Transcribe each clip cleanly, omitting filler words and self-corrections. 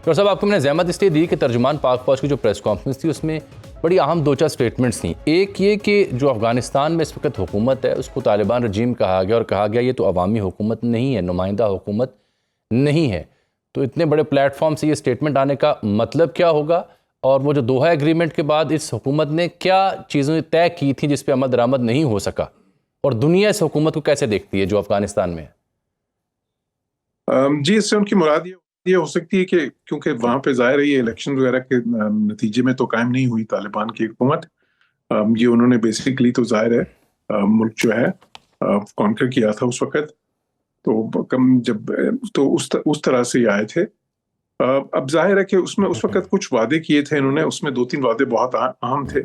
Doctor صاحب آپ کو میں نے زحمت اس لیے دی کہ ترجمان پاک فوج کی جو پریس کانفرنس تھی اس میں بڑی اہم دو چار سٹیٹمنٹس تھیں. ایک یہ کہ جو افغانستان میں اس وقت حکومت ہے اس کو طالبان رجیم کہا گیا، اور کہا گیا یہ تو عوامی حکومت نہیں ہے، نمائندہ حکومت نہیں ہے. تو اتنے بڑے پلیٹ فارم سے یہ سٹیٹمنٹ آنے کا مطلب کیا ہوگا، اور وہ جو دوحہ ایگریمنٹ کے بعد اس حکومت نے کیا چیزیں طے کی تھیں جس پہ عمل درآمد نہیں ہو سکا، اور دنیا اس حکومت کو کیسے دیکھتی ہے جو افغانستان میں ہے؟ جی، اس سے ان کی مراد یہ ہو سکتی ہے کہ کیونکہ وہاں پہ ظاہر ہے یہ الیکشن وغیرہ کے نتیجے میں تو قائم نہیں ہوئی طالبان کی حکومت. یہ انہوں نے بیسیکلی تو ظاہر ہے ملک جو ہے کانکر کیا تھا اس وقت، تو اس طرح سے یہ آئے تھے. اب ظاہر ہے کہ اس میں اس وقت کچھ وعدے کیے تھے انہوں نے، اس میں 2-3 وعدے بہت اہم تھے.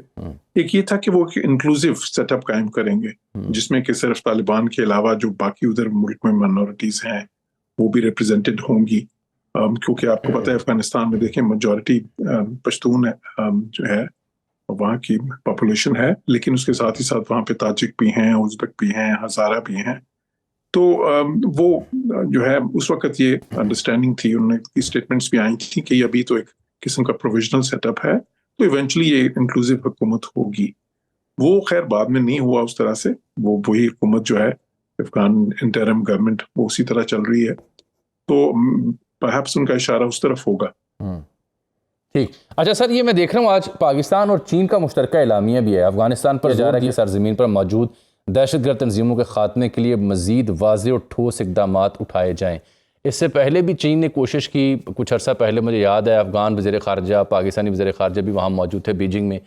ایک یہ تھا کہ وہ انکلوسیو سیٹ اپ قائم کریں گے جس میں کہ صرف طالبان کے علاوہ جو باقی ادھر ملک میں مائنورٹیز ہیں وہ بھی ریپرزینٹڈ ہوں گی، کیونکہ آپ کو پتہ ہے افغانستان میں دیکھیں میجورٹی پشتون جو ہے وہاں کی پاپولیشن ہے، لیکن اس کے ساتھ ہی ساتھ وہاں پہ تاجک بھی ہیں، ازبک بھی ہیں، ہزارہ بھی ہیں. تو وہ جو ہے اس وقت یہ انڈرسٹینڈنگ تھی، انہوں نے کی اسٹیٹمنٹس بھی آئی تھیں کہ یہ ابھی تو ایک قسم کا پروویژنل سیٹ اپ ہے، تو ایونچولی یہ انکلوسیو حکومت ہوگی. وہ خیر بعد میں نہیں ہوا اس طرح سے، وہی حکومت جو ہے افغان انٹرم گورنمنٹ وہ اسی طرح چل رہی ہے، تو پرہیپس ان کا اشارہ اس طرف ہوگا. ٹھیک. اچھا سر، یہ میں دیکھ رہا ہوں آج پاکستان اور چین کا مشترکہ اعلامیہ بھی ہے. افغانستان پر جا رہا ہے کہ سرزمین پر موجود دہشت گرد تنظیموں کے خاتمے کے لیے مزید واضح اور ٹھوس اقدامات اٹھائے جائیں. اس سے پہلے بھی چین نے کوشش کی، کچھ عرصہ پہلے مجھے یاد ہے افغان وزیر خارجہ، پاکستانی وزیر خارجہ بھی وہاں موجود تھے بیجنگ میں.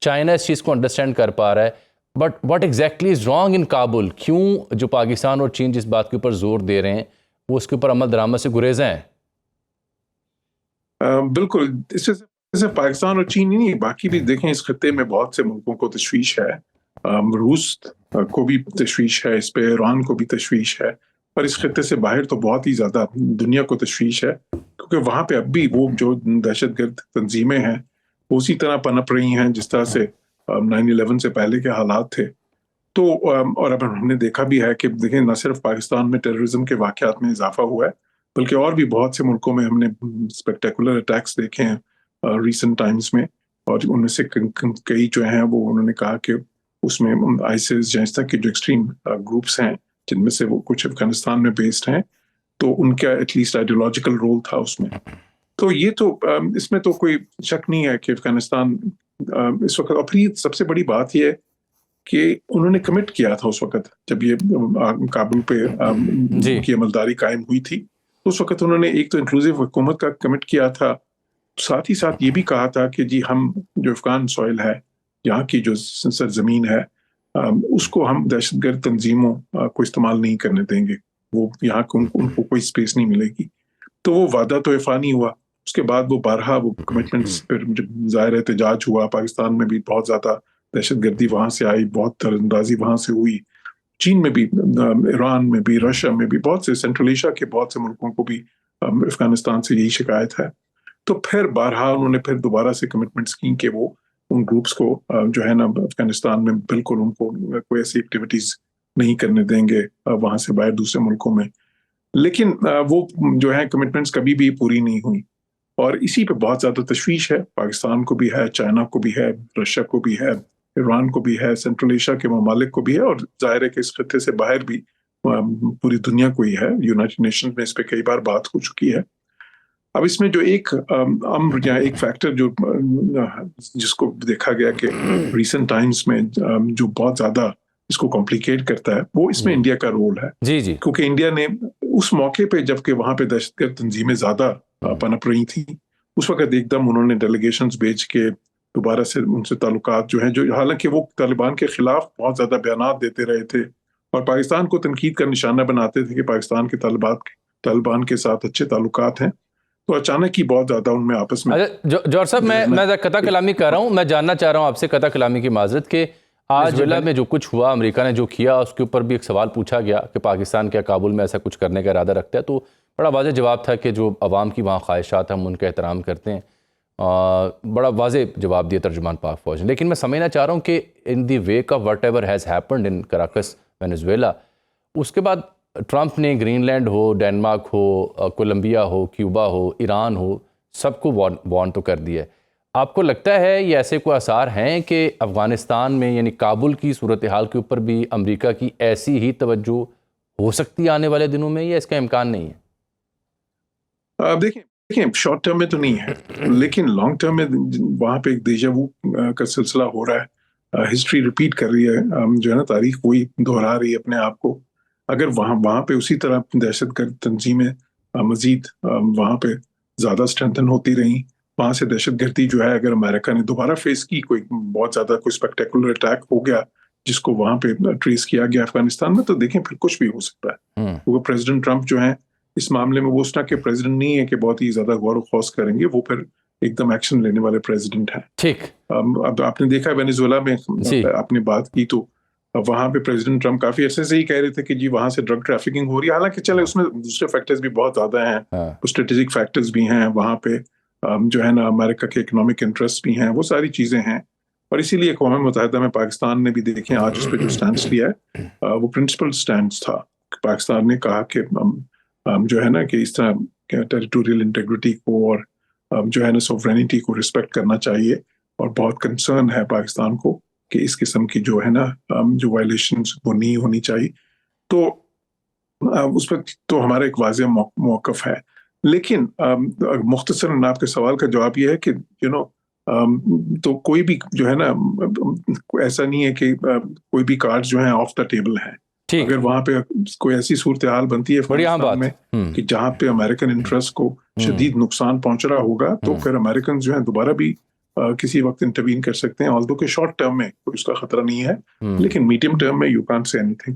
چائنا اس چیز کو انڈرسٹینڈ کر پا رہا ہے، but what exactly is wrong in Kabul? کیوں جو پاکستان اور چین جس بات کے اوپر زور دے رہے ہیں وہ اس کے اوپر عمل درآمد سے گریزیں ہیں؟ بالکل، اس سے پاکستان اور چین ہی نہیں، باقی بھی دیکھیں اس خطے میں بہت سے ملکوں کو تشویش ہے. روس کو بھی تشویش ہے اس پہ، ایران کو بھی تشویش ہے، اور اس خطے سے باہر تو بہت ہی زیادہ دنیا کو تشویش ہے، کیونکہ وہاں پہ اب بھی وہ جو دہشت گرد تنظیمیں ہیں وہ اسی طرح پنپ رہی ہیں جس طرح سے 9/11 سے پہلے کے حالات تھے. تو اور اب ہم نے دیکھا بھی ہے کہ دیکھیں نہ صرف پاکستان میں ٹیررزم کے واقعات میں اضافہ ہوا ہے، بلکہ اور بھی بہت سے ملکوں میں ہم نے اسپیکٹیکولر اٹیکس دیکھے ہیں ریسنٹ ٹائمز میں، اور ان میں سے کئی جو ہیں وہ انہوں نے کہا کہ اس میں آئیسس یا اس طرح کے جو ایکسٹریم گروپس ہیں جن میں سے وہ کچھ افغانستان میں بیسڈ ہیں، تو ان کا ایٹ لیسٹ آئیڈیولوجیکل رول تھا اس میں. تو یہ تو اس میں تو کوئی شک نہیں ہے کہ افغانستان اس وقت، اور پھر سب سے بڑی بات یہ ہے کہ انہوں نے کمٹ کیا تھا اس وقت جب یہ کابل پہ کی عملداری قائم ہوئی تھی، اس وقت انہوں نے ایک تو انکلوسیو حکومت کا کمٹ کیا تھا، ساتھ ہی ساتھ یہ بھی کہا تھا کہ جی ہم جو افغان سوئل ہے، یہاں کی جو سرزمین ہے، اس کو ہم دہشت گرد تنظیموں کو استعمال نہیں کرنے دیں گے، وہ یہاں ان کو کوئی اسپیس نہیں ملے گی. تو وہ وعدہ تو وفا نہیں ہوا. اس کے بعد وہ بارہا وہ کمٹمنٹس پھر ظاہر احتجاج ہوا، پاکستان میں بھی بہت زیادہ دہشت گردی وہاں سے آئی، بہت تر اندازی وہاں سے ہوئی، چین میں بھی، ایران میں بھی، رشیا میں بھی، بہت سے سینٹرل ایشیا کے بہت سے ملکوں کو بھی افغانستان سے یہی شکایت ہے. تو پھر بارہا انہوں نے پھر دوبارہ سے کمٹمنٹس کی کہ وہ ان گروپس کو جو ہے نا افغانستان میں بالکل ان کو کوئی ایسی ایکٹیویٹیز نہیں کرنے دیں گے وہاں سے باہر دوسرے ملکوں میں. لیکن وہ جو ہے کمٹمنٹس کبھی بھی پوری نہیں ہوئی، اور اسی پہ بہت زیادہ تشویش ہے. پاکستان کو بھی ہے، چائنا کو بھی ہے، رشیا کو بھی ہے، ایران کو بھی ہے، سینٹرل ایشیا کے ممالک کو بھی ہے، اور ظاہر ہے کہ اس خطے سے باہر بھی پوری دنیا کو ہی ہے. یونائٹڈ نیشنز میں اس پہ کئی بار بات ہو چکی ہے. اب اس میں جو ایک امر یا ایک فیکٹر جو جس کو دیکھا گیا کہ ریسنٹ ٹائمز میں جو بہت زیادہ اس کو کمپلیکیٹ کرتا ہے، وہ اس میں انڈیا کا رول ہے. کیونکہ انڈیا نے اس موقع پہ جب کہ وہاں پہ دہشت گرد تنظیمیں زیادہ پنپ رہی تھیں، اس وقت ایک دم انہوں نے ڈیلیگیشنز بھیج کے دوبارہ سے ان سے تعلقات جو ہیں، جو حالانکہ وہ طالبان کے خلاف بہت زیادہ بیانات دیتے رہے تھے اور پاکستان کو تنقید کا نشانہ بناتے تھے کہ پاکستان کے طالبان کے ساتھ اچھے تعلقات ہیں، تو اچانک ہی بہت زیادہ ان میں آپس میں. جوہر صاحب، میں قطع کلامی کر رہا ہوں، میں جاننا چاہ رہا ہوں آپ سے قطع کلامی کی معذرت کہ آج ضلع میں جو کچھ ہوا، امریکہ نے جو کیا، اس کے اوپر بھی ایک سوال پوچھا گیا کہ پاکستان کیا کابل میں ایسا کچھ کرنے کا ارادہ رکھتا ہے؟ تو بڑا واضح جواب تھا کہ جو عوام کی وہاں خواہشات ہیں ہم ان کا احترام کرتے ہیں. بڑا واضح جواب دیا ترجمان پاک فوج نے. لیکن میں سمجھنا چاہ رہا ہوں کہ in the week of whatever has happened in Caracas Venezuela, اس کے بعد ٹرمپ نے گرین لینڈ ہو، ڈینمارک ہو، کولمبیا ہو، کیوبا ہو، ایران ہو، سب کو وارن تو کر دیا ہے. آپ کو لگتا ہے یہ ایسے کوئی آثار ہیں کہ افغانستان میں یعنی کابل کی صورتحال کے اوپر بھی امریکہ کی ایسی ہی توجہ ہو سکتی ہے آنے والے دنوں میں، یا اس کا امکان نہیں ہے؟ دیکھیں شارٹ ٹرم میں تو نہیں ہے، لیکن لانگ ٹرم میں وہاں پہ ایک دیجا وو کا سلسلہ ہو رہا ہے. ہسٹری ریپیٹ کر رہی ہے، جو ہے نا تاریخ وہی دہرا رہی ہے اپنے آپ کو. اگر وہاں پہ اسی طرح دہشت گرد تنظیمیں مزید وہاں پہ زیادہ اسٹرینتھن ہوتی رہیں، وہاں سے دہشت گردی جو ہے اگر امریکہ نے دوبارہ فیس کی، کوئی بہت زیادہ کوئی اسپیکٹیکولر اٹیک ہو گیا جس کو وہاں پہ ٹریس کیا گیا افغانستان میں، تو دیکھیں پھر کچھ بھی ہو سکتا ہے. وہ پریزیڈنٹ ٹرمپ جو ہیں اس معاملے میں وہ اس طرح کے پریزیڈنٹ نہیں ہے کہ بہت ہی زیادہ غور و خوض کریں گے، وہ پھر ایک دم ایکشن لینے والے پریزیڈنٹ ہیں. ٹھیک. اب آپ نے دیکھا وینیزویلا میں آپ نے بات کی تو وہاں پہ پریزیڈنٹ ٹرمپ کافی عرصے سے ہی کہہ رہے تھے کہ جی وہاں سے ڈرگ ٹریفکنگ ہو رہی ہے، حالانکہ چلے اس میں دوسرے فیکٹرز بھی بہت زیادہ ہیں، اسٹریٹجک فیکٹرز بھی ہیں وہاں پہ، جو ہے نا امریکہ کے اکنامک انٹرسٹ بھی ہیں، وہ ساری چیزیں ہیں. اور اسی لیے اقوام متحدہ میں پاکستان نے بھی دیکھیں آج اس پہ جو سٹینڈ لیا ہے وہ پرنسپل سٹینڈ تھا. پاکستان نے کہا کہ جو ہے نا کہ اس طرح ٹیریٹوریل انٹیگریٹی کو اور جو ہے نا سوورینٹی کو رسپیکٹ کرنا چاہیے، اور بہت کنسرن ہے پاکستان کو کہ اس قسم کی جو ہے نا جو وائلیشنز وہ نہیں ہونی چاہیے. تو اس پر تو ہمارا ایک واضح موقف ہے. لیکن مختصراً آپ کے سوال کا جواب یہ ہے کہ تو کوئی بھی جو ہے نا ایسا نہیں ہے کہ کوئی بھی کارڈ جو ہیں آف دا ٹیبل ہیں. اگر وہاں پہ کوئی ایسی صورتحال بنتی ہے افغانستان میں کہ جہاں پہ امریکن انٹرسٹ کو شدید نقصان پہنچ رہا ہوگا، تو پھر امریکن جو ہیں دوبارہ بھی کسی وقت انٹروین کر سکتے ہیں. آلدو کہ شارٹ ٹرم میں کوئی اس کا خطرہ نہیں ہے، لیکن میڈیم ٹرم میں you can't say any thing.